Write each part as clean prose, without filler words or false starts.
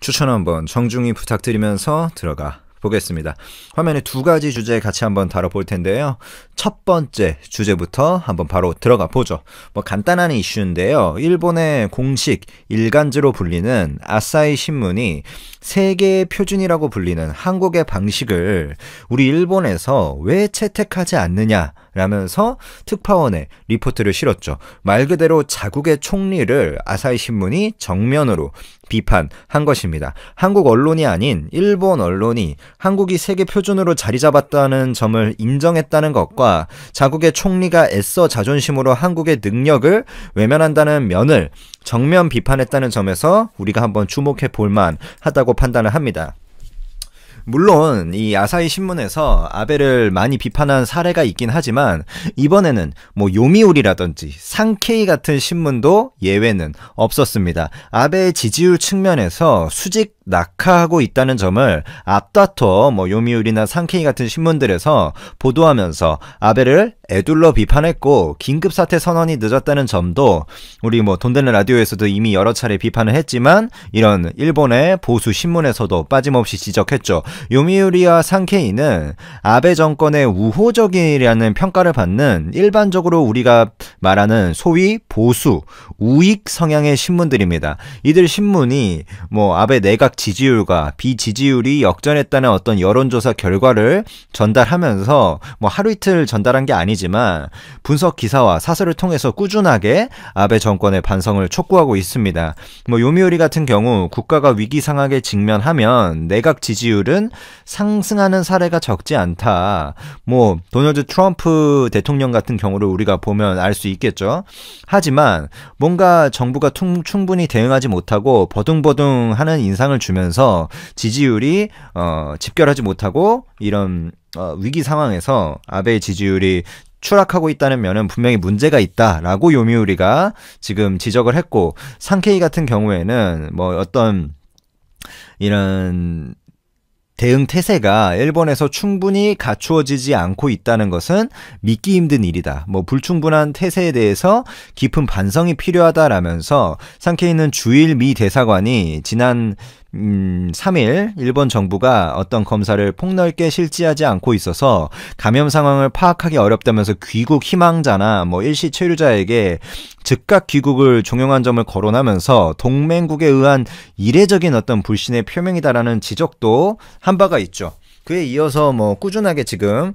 추천 한번 정중히 부탁드리면서 들어가 보겠습니다. 화면에 두 가지 주제 같이 한번 다뤄볼 텐데요. 첫 번째 주제부터 한번 바로 들어가 보죠. 간단한 이슈인데요. 일본의 공식 일간지로 불리는 아사히 신문이 세계의 표준이라고 불리는 한국의 방식을 우리 일본에서 왜 채택하지 않느냐 라면서 특파원에 리포트를 실었죠. 말 그대로 자국의 총리를 아사히 신문이 정면으로 비판한 것입니다. 한국 언론이 아닌 일본 언론이 한국이 세계 표준으로 자리 잡았다는 점을 인정했다는 것과 자국의 총리가 애써 자존심으로 한국의 능력을 외면한다는 면을 정면 비판했다는 점에서 우리가 한번 주목해 볼 만하다고 판단을 합니다. 물론 이 아사히 신문에서 아베를 많이 비판한 사례가 있긴 하지만 이번에는 요미우리라든지 산케이 같은 신문도 예외는 없었습니다. 아베의 지지율 측면에서 수직 낙하하고 있다는 점을 앞다퉈 요미우리나 산케이 같은 신문들에서 보도하면서 아베를 애둘러 비판했고 긴급사태 선언이 늦었다는 점도 우리 돈 되는 라디오에서도 이미 여러 차례 비판을 했지만 이런 일본의 보수 신문에서도 빠짐없이 지적했죠. 요미우리와 산케이는 아베 정권의 우호적이라는 평가를 받는 일반적으로 우리가 말하는 소위 보수, 우익 성향의 신문들입니다. 이들 신문이 아베 내각 지지율과 비지지율이 역전했다는 어떤 여론조사 결과를 전달하면서 하루 이틀 전달한 게 아니지만 분석 기사와 사설을 통해서 꾸준하게 아베 정권의 반성을 촉구하고 있습니다. 요미우리 같은 경우 국가가 위기 상황에 직면하면 내각 지지율은 상승하는 사례가 적지 않다. 도널드 트럼프 대통령 같은 경우를 우리가 보면 알 수 있겠죠. 하지만 뭔가 정부가 충분히 대응하지 못하고 버둥버둥하는 인상을 주면서 지지율이 집결하지 못하고 이런 위기 상황에서 아베의 지지율이 추락하고 있다는 면은 분명히 문제가 있다라고 요미우리가 지금 지적을 했고, 산케이 같은 경우에는 어떤 이런 대응 태세가 일본에서 충분히 갖추어지지 않고 있다는 것은 믿기 힘든 일이다. 불충분한 태세에 대해서 깊은 반성이 필요하다라면서 산케이는 주일 미 대사관이 지난 3일 일본 정부가 어떤 검사를 폭넓게 실지하지 않고 있어서 감염 상황을 파악하기 어렵다면서 귀국 희망자나 일시 체류자에게 즉각 귀국을 종용한 점을 거론하면서 동맹국에 의한 이례적인 어떤 불신의 표명이다라는 지적도 한 바가 있죠. 그에 이어서 꾸준하게 지금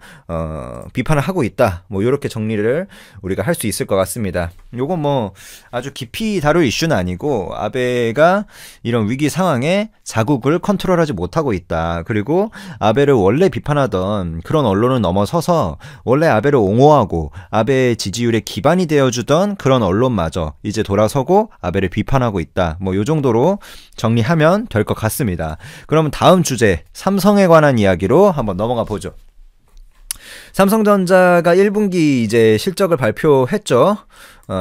비판을 하고 있다. 요렇게 정리를 우리가 할 수 있을 것 같습니다. 요건 아주 깊이 다룰 이슈는 아니고 아베가 이런 위기 상황에 자국을 컨트롤하지 못하고 있다. 그리고 아베를 원래 비판하던 그런 언론을 넘어서서 원래 아베를 옹호하고 아베의 지지율의 기반이 되어주던 그런 언론마저 이제 돌아서고 아베를 비판하고 있다. 요 정도로 정리하면 될 것 같습니다. 그러면 다음 주제 삼성에 관한 이야기로 한번 넘어가 보죠. 삼성전자가 1분기 이제 실적을 발표했죠.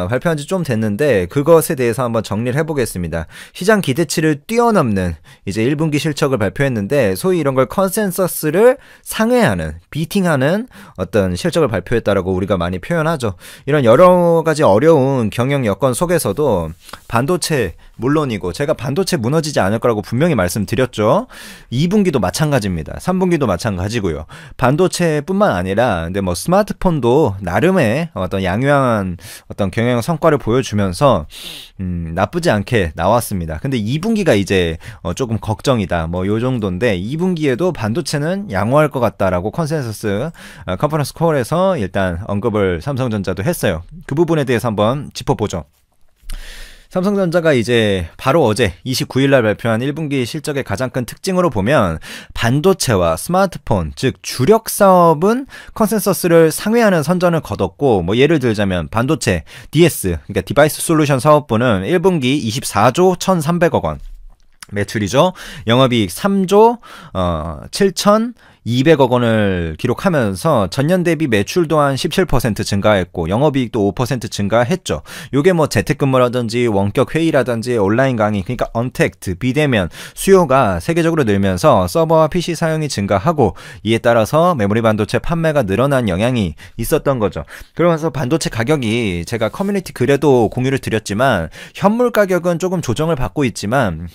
발표한 지 좀 됐는데 그것에 대해서 한번 정리를 해보겠습니다. 시장 기대치를 뛰어넘는 이제 1분기 실적을 발표했는데 소위 이런 걸 컨센서스를 상회하는, 비팅하는 어떤 실적을 발표했다라고 우리가 많이 표현하죠. 이런 여러 가지 어려운 경영 여건 속에서도 반도체 물론이고 제가 반도체 무너지지 않을 거라고 분명히 말씀드렸죠. 2분기도 마찬가지입니다. 3분기도 마찬가지고요. 반도체뿐만 아니라 근데 스마트폰도 나름의 어떤 양호한 어떤 경영 성과를 보여주면서 나쁘지 않게 나왔습니다. 근데 2분기가 이제 조금 걱정이다. 요 정도인데 2분기에도 반도체는 양호할 것 같다라고 컨센서스 컨퍼런스 콜에서 일단 언급을 삼성전자도 했어요. 그 부분에 대해서 한번 짚어보죠. 삼성전자가 이제 바로 어제 29일날 발표한 1분기 실적의 가장 큰 특징으로 보면 반도체와 스마트폰, 즉 주력 사업은 컨센서스를 상회하는 선전을 거뒀고 예를 들자면 반도체, DS, 그러니까 디바이스 솔루션 사업부는 1분기 24조 1,300억 원 매출이죠. 영업이익 3조 7,200억 200억 원을 기록하면서 전년 대비 매출 또한 17% 증가했고 영업이익도 5% 증가했죠. 요게 뭐 재택근무라든지 원격 회의라든지 온라인 강의, 그러니까 언택트, 비대면 수요가 세계적으로 늘면서 서버와 PC 사용이 증가하고 이에 따라서 메모리 반도체 판매가 늘어난 영향이 있었던 거죠. 그러면서 반도체 가격이 제가 커뮤니티 글에도 공유를 드렸지만 현물 가격은 조금 조정을 받고 있지만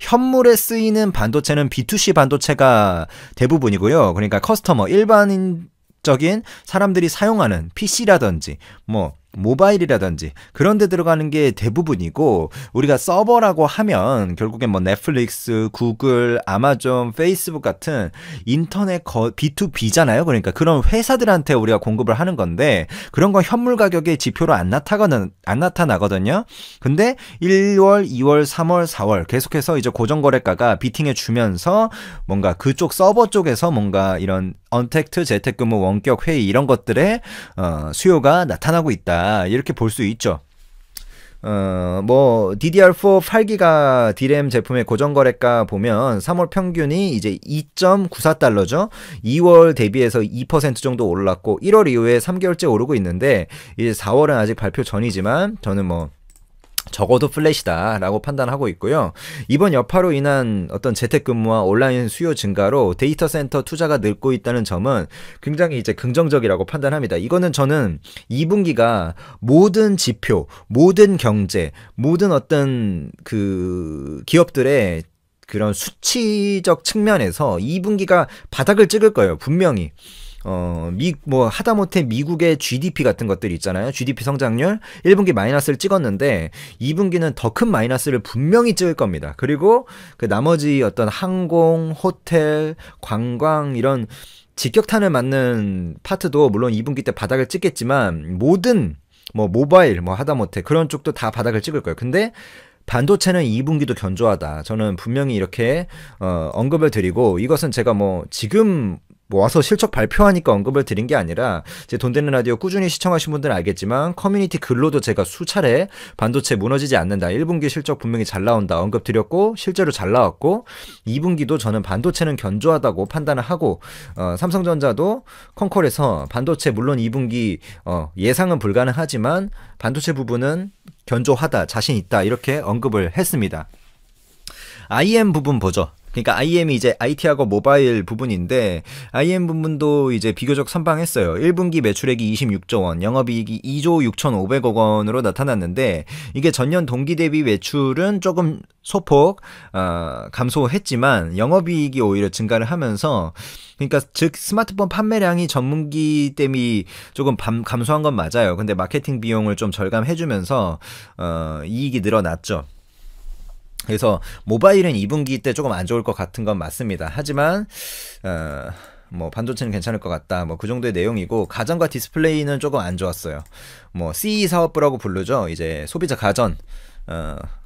현물에 쓰이는 반도체는 B2C 반도체가 대부분이고요. 그러니까 커스터머, 일반적인 사람들이 사용하는 PC라든지 뭐 모바일이라든지 그런 데 들어가는 게 대부분이고, 우리가 서버라고 하면 결국엔 뭐 넷플릭스, 구글, 아마존, 페이스북 같은 인터넷 B2B잖아요. 그러니까 그런 회사들한테 우리가 공급을 하는 건데 그런 건 현물 가격의 지표로 안 나타나거든요. 근데 1월, 2월, 3월, 4월 계속해서 이제 고정거래가가 비팅해 주면서 뭔가 그쪽 서버 쪽에서 뭔가 이런 언택트, 재택근무, 원격 회의 이런 것들의 수요가 나타나고 있다, 이렇게 볼 수 있죠. 뭐 DDR4 8기가 D램 제품의 고정거래가 보면 3월 평균이 이제 2.94달러죠. 2월 대비해서 2% 정도 올랐고 1월 이후에 3개월째 오르고 있는데 이제 4월은 아직 발표 전이지만 저는 뭐 적어도 플랫이다 라고 판단하고 있고요. 이번 여파로 인한 어떤 재택근무와 온라인 수요 증가로 데이터 센터 투자가 늘고 있다는 점은 굉장히 이제 긍정적이라고 판단합니다. 이거는 저는 2분기가 모든 지표, 모든 경제, 모든 어떤 그 기업들의 그런 수치적 측면에서 2분기가 바닥을 찍을 거예요. 분명히. 뭐 하다못해 미국의 GDP 같은 것들 있잖아요. GDP 성장률 1분기 마이너스를 찍었는데 2분기는 더 큰 마이너스를 분명히 찍을 겁니다. 그리고 그 나머지 어떤 항공, 호텔, 관광 이런 직격탄을 맞는 파트도 물론 2분기 때 바닥을 찍겠지만 모든 뭐 모바일 뭐 하다못해 그런 쪽도 다 바닥을 찍을 거예요. 근데 반도체는 2분기도 견조하다. 저는 분명히 이렇게 언급을 드리고, 이것은 제가 뭐 지금 와서 실적 발표하니까 언급을 드린 게 아니라 제 돈 되는 라디오 꾸준히 시청하신 분들은 알겠지만 커뮤니티 글로도 제가 수차례 반도체 무너지지 않는다, 1분기 실적 분명히 잘 나온다 언급 드렸고 실제로 잘 나왔고 2분기도 저는 반도체는 견조하다고 판단을 하고 삼성전자도 컨콜에서 반도체 물론 2분기 예상은 불가능하지만 반도체 부분은 견조하다, 자신 있다 이렇게 언급을 했습니다. IM 부분 보죠. 그러니까 IM이 이제 IT하고 모바일 부분인데 IM 부분도 이제 비교적 선방했어요. 1분기 매출액이 26조 원, 영업이익이 2조 6,500억 원으로 나타났는데 이게 전년 동기 대비 매출은 조금 소폭 감소했지만 영업이익이 오히려 증가를 하면서, 그러니까 즉 스마트폰 판매량이 전분기 대비 조금 감소한 건 맞아요. 근데 마케팅 비용을 좀 절감해주면서 이익이 늘어났죠. 그래서 모바일은 2분기 때 조금 안 좋을 것 같은 건 맞습니다. 하지만 뭐 반도체는 괜찮을 것 같다, 뭐 그 정도의 내용이고, 가전과 디스플레이는 조금 안 좋았어요. 뭐 CE 사업부라고 부르죠. 이제 소비자 가전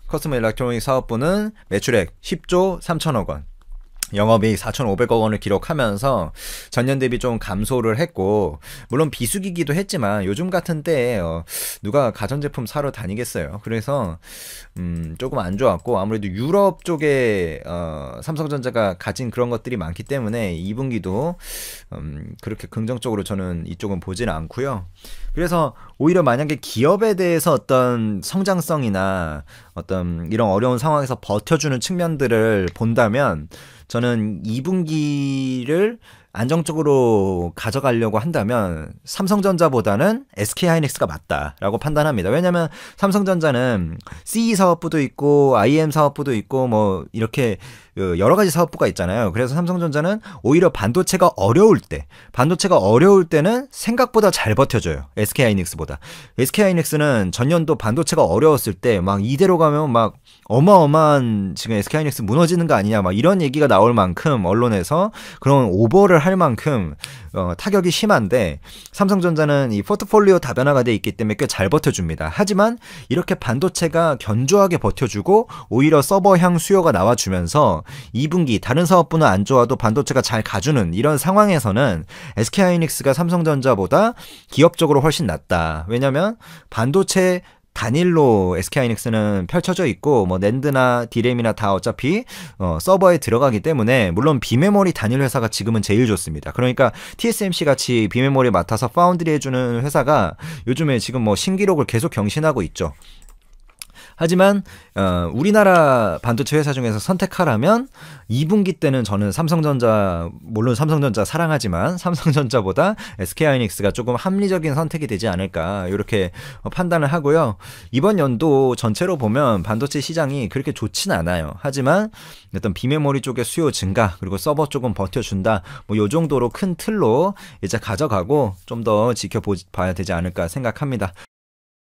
커스터머 일렉트로닉 사업부는 매출액 10조 3천억 원, 영업이익 4,500억 원을 기록하면서 전년 대비 좀 감소를 했고, 물론 비수기기도 했지만 요즘 같은 때에 누가 가전제품 사러 다니겠어요. 그래서 조금 안 좋았고, 아무래도 유럽 쪽에 삼성전자가 가진 그런 것들이 많기 때문에 2분기도 그렇게 긍정적으로 저는 이쪽은 보지는 않고요. 그래서 오히려 만약에 기업에 대해서 어떤 성장성이나 어떤 이런 어려운 상황에서 버텨주는 측면들을 본다면 저는 2분기를 안정적으로 가져가려고 한다면 삼성전자보다는 SK하이닉스가 맞다라고 판단합니다. 왜냐하면 삼성전자는 CE 사업부도 있고 IM 사업부도 있고 뭐 이렇게 여러 가지 사업부가 있잖아요. 그래서 삼성전자는 오히려 반도체가 어려울 때는 생각보다 잘 버텨줘요. SK하이닉스보다. SK하이닉스는 전년도 반도체가 어려웠을 때 막 이대로 가면 막 어마어마한 지금 SK하이닉스 무너지는 거 아니냐 막 이런 얘기가 나올 만큼 언론에서 그런 오버를 할 만큼 타격이 심한데, 삼성전자는 이 포트폴리오 다변화가 돼 있기 때문에 꽤 잘 버텨줍니다. 하지만 이렇게 반도체가 견조하게 버텨주고 오히려 서버향 수요가 나와주면서 2분기 다른 사업부는 안 좋아도 반도체가 잘 가주는 이런 상황에서는 SK하이닉스가 삼성전자보다 기업적으로 훨씬 낫다. 왜냐면 반도체 단일로 SK하이닉스는 펼쳐져 있고 뭐 낸드나 디램이나 다 어차피 서버에 들어가기 때문에 물론 비메모리 단일 회사가 지금은 제일 좋습니다. 그러니까 TSMC 같이 비메모리 맡아서 파운드리 해주는 회사가 요즘에 지금 뭐 신기록을 계속 경신하고 있죠. 하지만 우리나라 반도체 회사 중에서 선택하라면 2분기 때는 저는 삼성전자, 물론 삼성전자 사랑하지만 삼성전자보다 SK하이닉스가 조금 합리적인 선택이 되지 않을까 이렇게 판단을 하고요. 이번 연도 전체로 보면 반도체 시장이 그렇게 좋진 않아요. 하지만 어떤 비메모리 쪽의 수요 증가 그리고 서버 쪽은 버텨준다 뭐 요 정도로 큰 틀로 이제 가져가고 좀 더 지켜봐야 되지 않을까 생각합니다.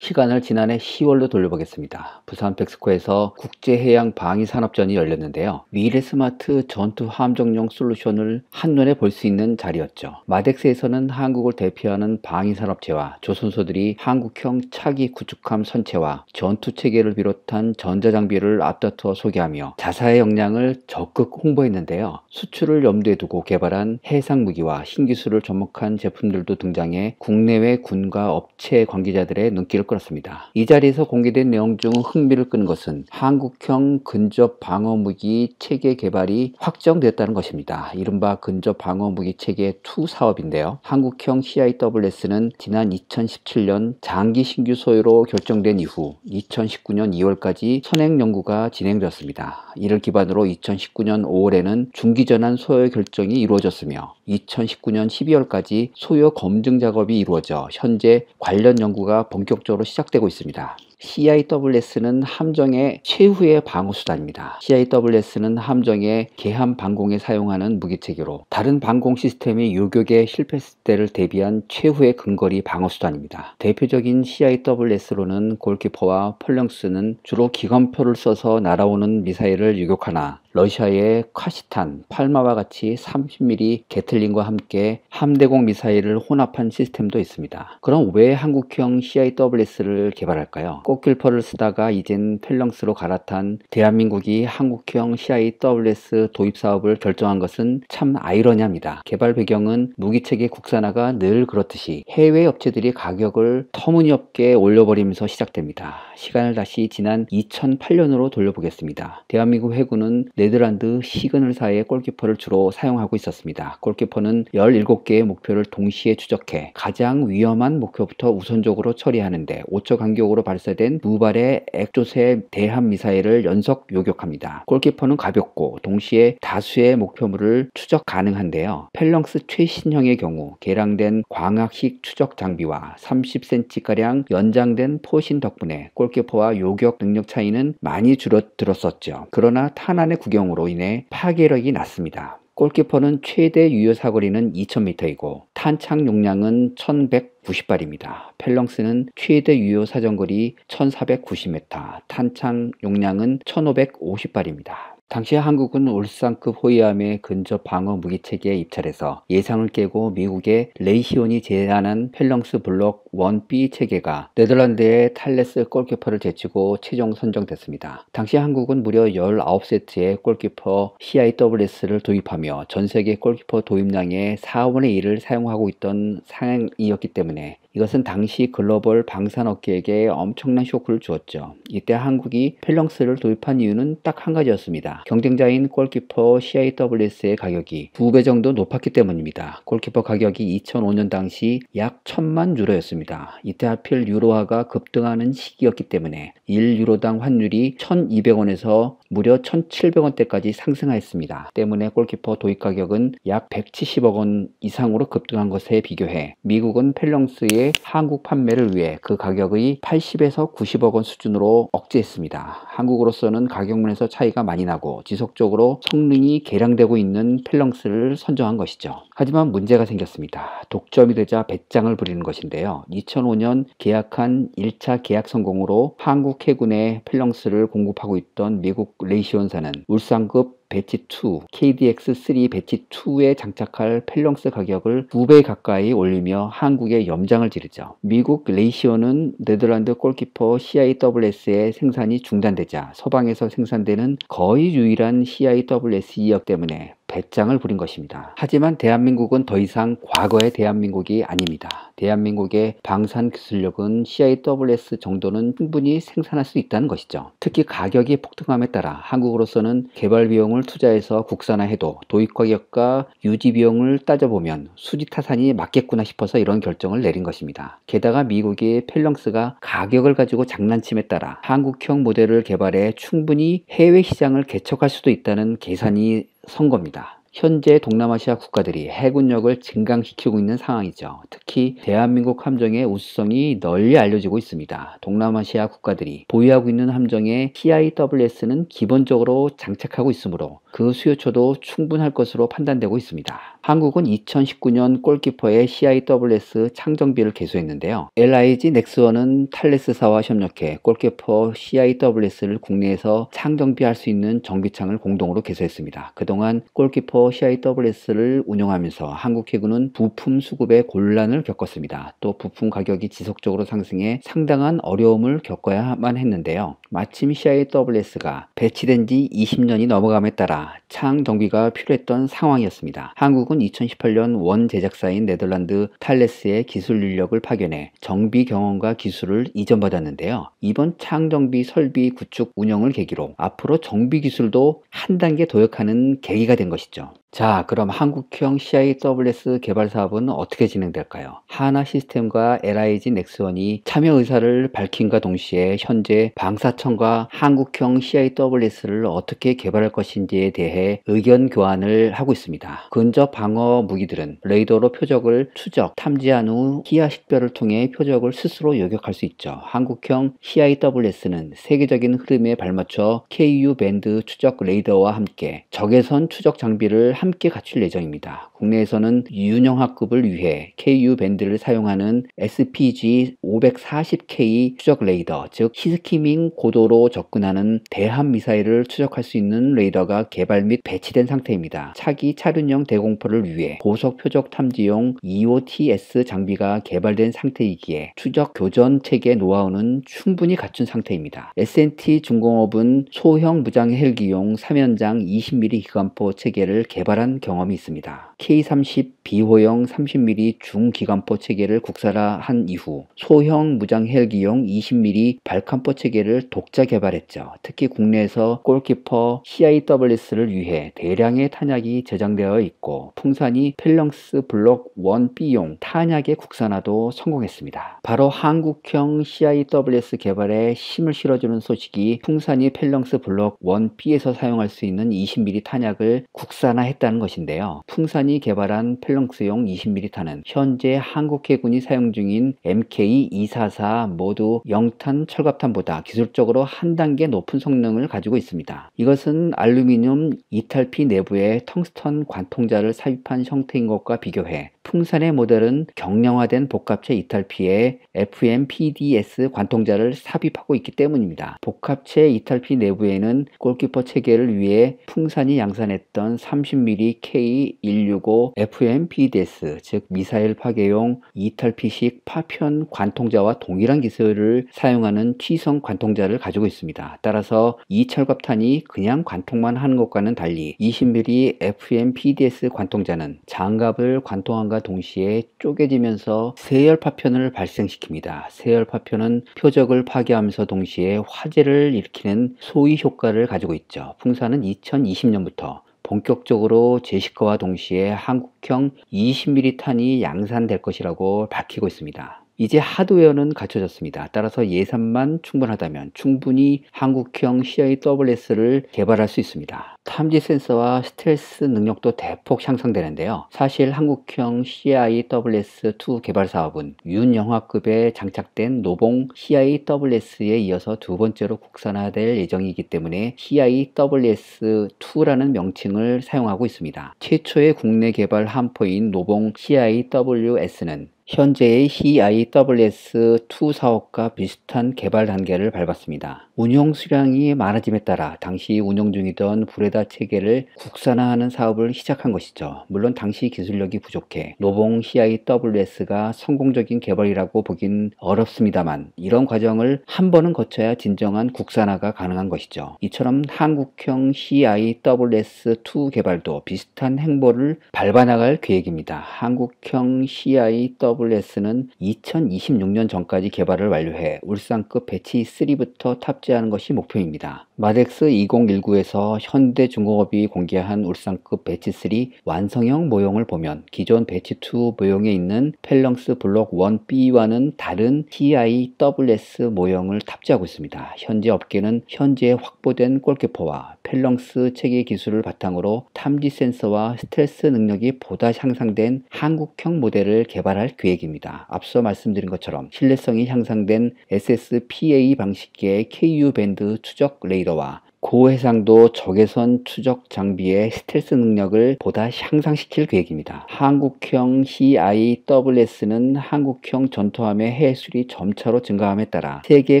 시간을 지난해 10월로 돌려보겠습니다. 부산 팩스코에서 국제해양방위산업전이 열렸는데요. 미래스마트 전투 함정용 솔루션을 한눈에 볼 수 있는 자리였죠. 마덱스에서는 한국을 대표하는 방위산업체와 조선소들이 한국형 차기 구축함 선체와 전투체계를 비롯한 전자장비를 앞다투어 소개하며 자사의 역량을 적극 홍보했는데요. 수출을 염두에 두고 개발한 해상무기와 신기술을 접목한 제품들도 등장해 국내외 군과 업체 관계자들의 눈길을 끌었습니다. 이 자리에서 공개된 내용 중 흥미를 끈 것은 한국형 근접 방어무기 체계 개발이 확정됐다는 것입니다. 이른바 근접 방어무기 체계 2 사업인데요. 한국형 CIWS는 지난 2017년 장기 신규 소유로 결정된 이후 2019년 2월까지 선행 연구가 진행되었습니다. 이를 기반으로 2019년 5월에는 중기전환 소요 결정이 이루어졌으며 2019년 12월까지 소요 검증 작업이 이루어져 현재 관련 연구가 본격적으로 시작되고 있습니다. CIWS는 함정의 최후의 방어수단입니다. CIWS는 함정의 개함 방공에 사용하는 무기체계로 다른 방공 시스템이 요격에 실패했을 때를 대비한 최후의 근거리 방어수단입니다. 대표적인 CIWS로는 골키퍼와 펄렁스는 주로 기관표를 써서 날아오는 미사일을 유격하나 러시아의 카시탄, 팔마와 같이 30mm 게틀링과 함께 함대공 미사일을 혼합한 시스템도 있습니다. 그럼 왜 한국형 CIWS를 개발할까요? 꽃길퍼를 쓰다가 이젠 펠렁스로 갈아탄 대한민국이 한국형 CIWS 도입 사업을 결정한 것은 참 아이러니합니다. 개발 배경은 무기체계 국산화가 늘 그렇듯이 해외 업체들이 가격을 터무니없게 올려버리면서 시작됩니다. 시간을 다시 지난 2008년으로 돌려보겠습니다. 대한민국 해군은 네덜란드 시그널사의 골키퍼를 주로 사용하고 있었습니다. 골키퍼는 17개의 목표를 동시에 추적해 가장 위험한 목표부터 우선적으로 처리하는데 5초 간격으로 발사된 무발의 액조세 대함 미사일을 연속 요격합니다. 골키퍼는 가볍고 동시에 다수의 목표물을 추적 가능한데요. 펠렁스 최신형의 경우 개량된 광학식 추적 장비와 30cm가량 연장된 포신 덕분에 골키퍼와 요격 능력 차이는 많이 줄어들었었죠. 그러나 탄환의 구경으로 인해 파괴력이 낮습니다. 골키퍼는 최대 유효 사거리는 2000m이고 탄창 용량은 1190발입니다. 펠렁스는 최대 유효 사정거리 1490m, 탄창 용량은 1550발입니다. 당시 한국은 울산급 호위함의 근접 방어 무기체계에 입찰해서 예상을 깨고 미국의 레이시온이 제안한 펠렁스 블록 1B 체계가 네덜란드의 탈레스 골키퍼를 제치고 최종 선정됐습니다. 당시 한국은 무려 19세트의 골키퍼 CIWS를 도입하며 전세계 골키퍼 도입량의 4분의 1을 사용하고 있던 상황이었기 때문에 이것은 당시 글로벌 방산업계에게 엄청난 쇼크를 주었죠. 이때 한국이 펠렁스를 도입한 이유는 딱 한 가지였습니다. 경쟁자인 골키퍼 CIWS의 가격이 2배 정도 높았기 때문입니다. 골키퍼 가격이 2005년 당시 약 1000만 유로였습니다. 이때 하필 유로화가 급등하는 시기였기 때문에 1유로당 환율이 1200원에서 무려 1700원대까지 상승하였습니다. 때문에 골키퍼 도입 가격은 약 170억 원 이상으로 급등한 것에 비교해 미국은 펠렁스의 한국 판매를 위해 그 가격의 80에서 90억 원 수준으로 억제했습니다. 한국으로서는 가격면에서 차이가 많이 나고 지속적으로 성능이 개량되고 있는 펠렁스를 선정한 것이죠. 하지만 문제가 생겼습니다. 독점이 되자 배짱을 부리는 것인데요. 2005년 계약한 1차 계약 성공으로 한국 해군에 펠렁스를 공급하고 있던 미국 레이시온사는 울산급 배치2, KDX3 배치2에 장착할 펠렁스 가격을 2배 가까이 올리며 한국에 염장을 지르죠. 미국 레이시온은 네덜란드 골키퍼 CIWS의 생산이 중단되자 서방에서 생산되는 거의 유일한 CIWS 이역 때문에 배짱을 부린 것입니다. 하지만 대한민국은 더 이상 과거의 대한민국이 아닙니다. 대한민국의 방산 기술력은 CIWS 정도는 충분히 생산할 수 있다는 것이죠. 특히 가격이 폭등함에 따라 한국으로서는 개발 비용을 투자해서 국산화해도 도입 가격과 유지 비용을 따져보면 수지타산이 맞겠구나 싶어서 이런 결정을 내린 것입니다. 게다가 미국의 펠렁스가 가격을 가지고 장난침에 따라 한국형 모델을 개발해 충분히 해외 시장을 개척할 수도 있다는 계산이 선 겁니다. 현재 동남아시아 국가들이 해군력을 증강시키고 있는 상황이죠. 특히 대한민국 함정의 우수성이 널리 알려지고 있습니다. 동남아시아 국가들이 보유하고 있는 함정에 CIWS는 기본적으로 장착하고 있으므로 그 수요처도 충분할 것으로 판단되고 있습니다. 한국은 2019년 골키퍼의 CIWS 창정비를 개소했는데요. LIG 넥스원은 탈레스사와 협력해 골키퍼 CIWS를 국내에서 창정비할 수 있는 정비창을 공동으로 개소했습니다. 그동안 골키퍼 CIWS를 운영하면서 한국 해군은 부품 수급에 곤란을 겪었습니다. 또 부품 가격이 지속적으로 상승해 상당한 어려움을 겪어야만 했는데요. 마침 CIWS가 배치된 지 20년이 넘어감에 따라 창 정비가 필요했던 상황이었습니다. 한국은 2018년 원 제작사인 네덜란드 탈레스의 기술 인력을 파견해 정비 경험과 기술을 이전받았는데요. 이번 창 정비 설비 구축 운영을 계기로 앞으로 정비 기술도 한 단계 도약하는 계기가 된 것이죠. 자, 그럼 한국형 CIWS 개발 사업은 어떻게 진행될까요? 하나 시스템과 LIG 넥스원이 참여 의사를 밝힌과 동시에 현재 방사청과 한국형 CIWS를 어떻게 개발할 것인지에 대해 의견 교환을 하고 있습니다. 근접 방어 무기들은 레이더로 표적을 추적, 탐지한 후 기하 식별을 통해 표적을 스스로 요격할 수 있죠. 한국형 CIWS는 세계적인 흐름에 발맞춰 KU 밴드 추적 레이더와 함께 적외선 추적 장비를 함께 갖출 예정입니다. 국내에서는 윤영하급을 위해 KU 밴드를 사용하는 SPG 540K 추적 레이더, 즉 히스키밍 고도로 접근하는 대함 미사일을 추적할 수 있는 레이더가 개발 및 배치된 상태입니다. 차기 차륜형 대공포를 위해 고속 표적 탐지용 EOTS 장비가 개발된 상태이기에 추적 교전 체계 노하우는 충분히 갖춘 상태입니다. S&T 중공업은 소형 무장 헬기용 3연장 20mm 기관포 체계를 개발한 경험이 있습니다. K30 비호형 30mm 중기관포 체계를 국산화한 이후 소형 무장 헬기용 20mm 발칸포 체계를 독자 개발했죠. 특히 국내에서 골키퍼 CIWS를 위해 대량의 탄약이 저장되어 있고 풍산이 펠렁스 블록 1B용 탄약의 국산화도 성공했습니다. 바로 한국형 CIWS 개발에 힘을 실어주는 소식이 풍산이 펠렁스 블록 1B에서 사용할 수 있는 20mm 탄약을 국산화했다는 것인데요. 풍산이 개발한 펠렁스용 20mm 탄은 현재 한국 해군이 사용 중인 MK244 모두 영탄 철갑탄보다 기술적으로 한 단계 높은 성능을 가지고 있습니다. 이것은 알루미늄 이탈피 내부에 텅스턴 관통자를 삽입한 형태인 것과 비교해 풍산의 모델은 경량화된 복합체 이탈피에 FMPDS 관통자를 삽입하고 있기 때문입니다. 복합체 이탈피 내부에는 골키퍼 체계를 위해 풍산이 양산했던 30mm K165 FMPDS, 즉 미사일 파괴용 이탈피식 파편 관통자와 동일한 기술을 사용하는 취성 관통자를 가지고 있습니다. 따라서 이 철갑탄이 그냥 관통만 하는 것과는 달리 20mm FMPDS 관통자는 장갑을 관통함과 동시에 쪼개지면서 세열 파편을 발생시킵니다. 세열 파편은 표적을 파괴하면서 동시에 화재를 일으키는 소위 효과를 가지고 있죠. 풍산은 2020년부터 본격적으로 제시카와 동시에 한국형 20mm 탄이 양산될 것이라고 밝히고 있습니다. 이제 하드웨어는 갖춰졌습니다. 따라서 예산만 충분하다면 충분히 한국형 CIWS를 개발할 수 있습니다. 탐지 센서와 스텔스 능력도 대폭 향상되는데요. 사실 한국형 CIWS2 개발 사업은 윤영하급에 장착된 노봉 CIWS에 이어서 두 번째로 국산화될 예정이기 때문에 CIWS2라는 명칭을 사용하고 있습니다. 최초의 국내 개발 함포인 노봉 CIWS는 현재의 CIWS-2 사업과 비슷한 개발 단계를 밟았습니다. 운용 수량이 많아짐에 따라 당시 운영 중이던 브레다 체계를 국산화하는 사업을 시작한 것이죠. 물론 당시 기술력이 부족해 노봉 CIWS가 성공적인 개발이라고 보긴 어렵습니다만 이런 과정을 한 번은 거쳐야 진정한 국산화가 가능한 것이죠. 이처럼 한국형 CIWS-2 개발도 비슷한 행보를 밟아나갈 계획입니다. 한국형 CIWS는 2026년 전까지 개발을 완료해 울산급 배치 3부터 탑재하는 것이 목표입니다. 마덱스 2019에서 현대중공업이 공개한 울산급 배치 3 완성형 모형을 보면 기존 배치 2 모형에 있는 펠렁스 블록 1B와는 다른 CIWS 모형을 탑재하고 있습니다. 현재 업계는 현재 확보된 골키퍼와 펠렁스 체계 기술을 바탕으로 탐지 센서와 스텔스 능력이 보다 향상된 한국형 모델을 개발할 계획입니다. 앞서 말씀드린 것처럼 신뢰성이 향상된 SSPA 방식의 KU 밴드 추적 레이더와 고해상도 적외선 추적 장비의 스텔스 능력을 보다 향상시킬 계획입니다. 한국형 CIWS는 한국형 전투함의 해수리 점차로 증가함에 따라 세계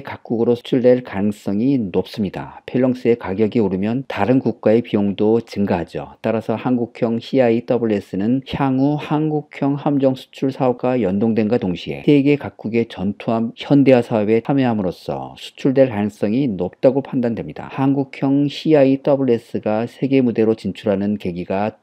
각국으로 수출될 가능성이 높습니다. 펠렁스의 가격이 오르면 다른 국가의 비용도 증가하죠. 따라서 한국형 CIWS는 향후 한국형 함정 수출 사업과 연동됨과 동시에 세계 각국의 전투함 현대화 사업에 참여함으로써 수출될 가능성이 높다고 판단됩니다. 한국형 CIWS가 세계 무대로 진출하는 계기가